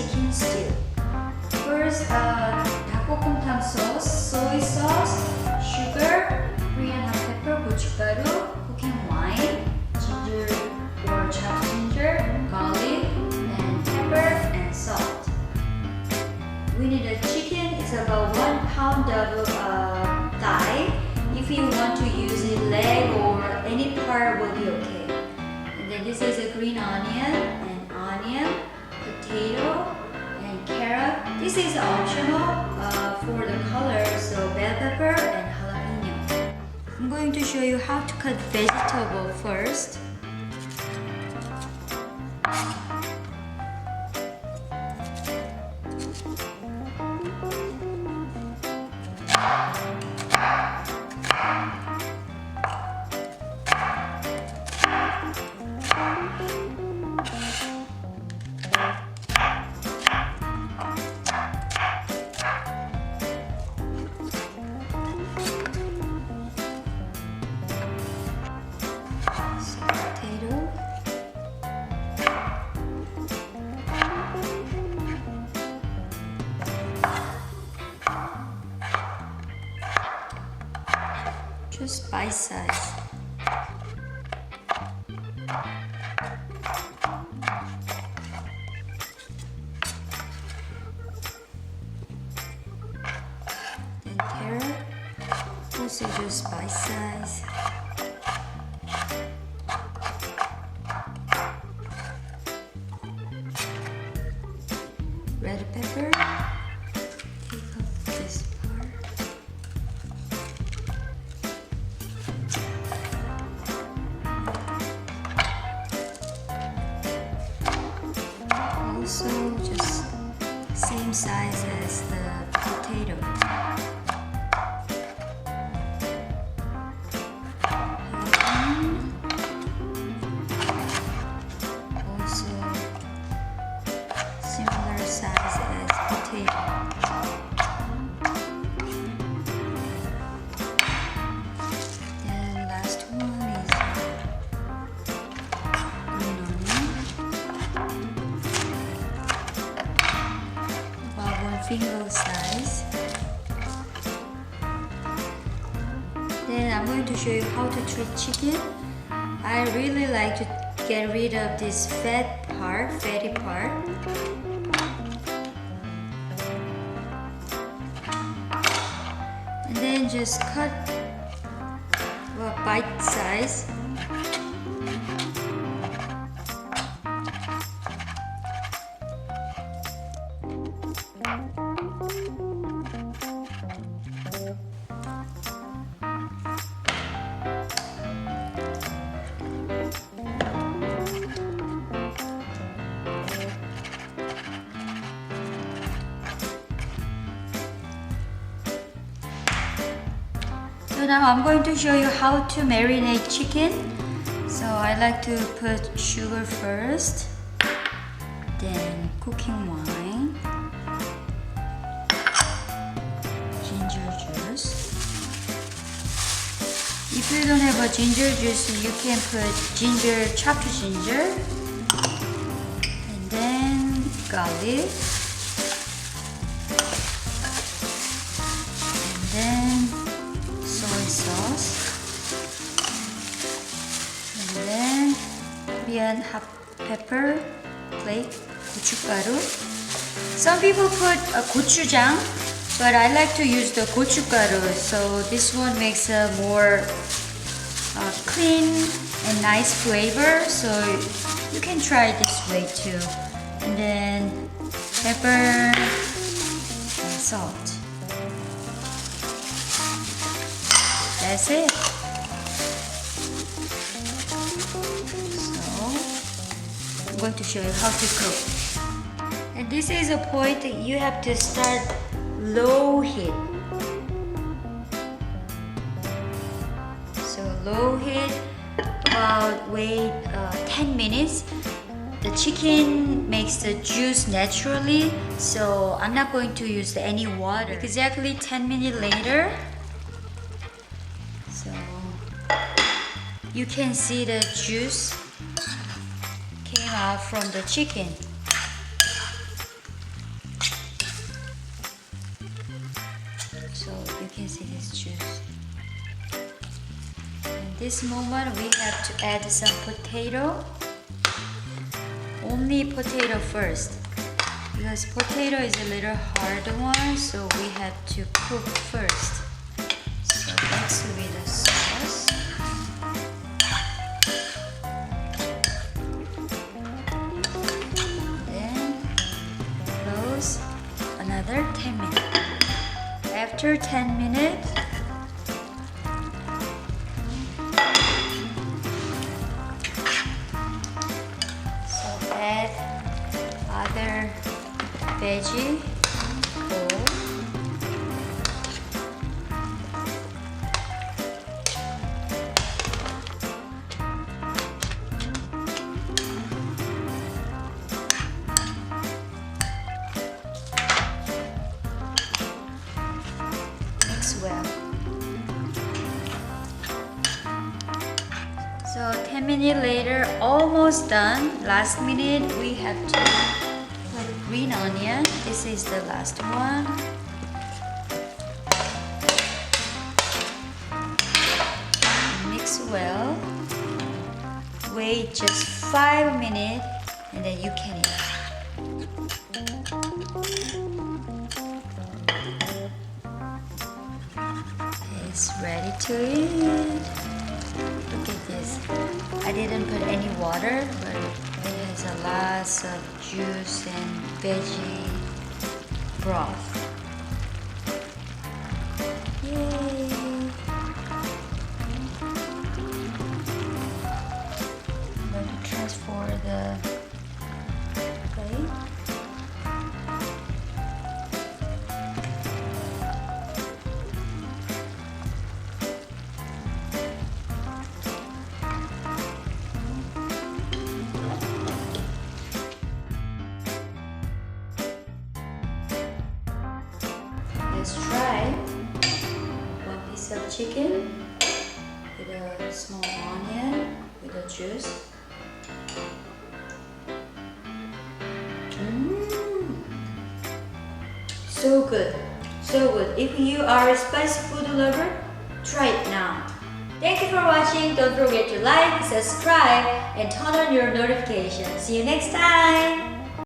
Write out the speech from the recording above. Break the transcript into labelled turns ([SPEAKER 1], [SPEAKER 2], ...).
[SPEAKER 1] chicken stew. First, dakbokkeumtang sauce, soy sauce, sugar, Korean hot pepper, gochugaru, cooking wine, ginger or chopped ginger, garlic, and pepper and salt. We need a chicken. It's about 1 pound of thigh. If you want to use a leg or any part will be okay. And then this is a green onion, potato, and carrot. This is optional for the color, so bell pepper and jalapeno. I'm going to show you how to cut vegetable first. Just bite size. Then carrot, also just bite size. Red pepper. Take up this part. Also just same size as the potato. Also similar size as potato. Then last one is green onion. About 1 finger size. Then I'm going to show you how to treat chicken. I really like to get rid of this fatty part. And then just cut bite size. So now I'm going to show you how to marinate chicken. So I like to put sugar first, then cooking wine, ginger juice. If you don't have a ginger juice, you can put chopped ginger, and then garlic, and then soy sauce, and then Korean hot pepper, flake, gochugaru. Some people put a gochujang, but I like to use the gochugaru, so this one makes a more clean and nice flavor, so you can try this way too. And then pepper and salt. That's it. So I'm going to show you how to cook. And this is a point that you have to start low heat. So low heat, about wait 10 minutes. The chicken makes the juice naturally, so I'm not going to use any water. Exactly 10 minutes later, so you can see the juice came out from the chicken. this moment we have to add some potato. Only potato first, because potato is a little hard one, so we have to cook first. So mix with the sauce. Then close another 10 minutes. After 10 minutes, add other veggie bowl. Mix well. So 10 minutes later, almost done. Last minute, we have to put green onion. This is the last one. Mix well. Wait just 5 minutes and then you can eat. It's ready to eat. Look at this. I didn't put any water, but it has a lot of juice and veggie broth. Yay! I'm going to transfer the plate. Let's try one piece of chicken with a small onion with a juice. So good, so good. If you are a spicy food lover, try it now. Thank you for watching. Don't forget to like, subscribe, and turn on your notifications. See you next time.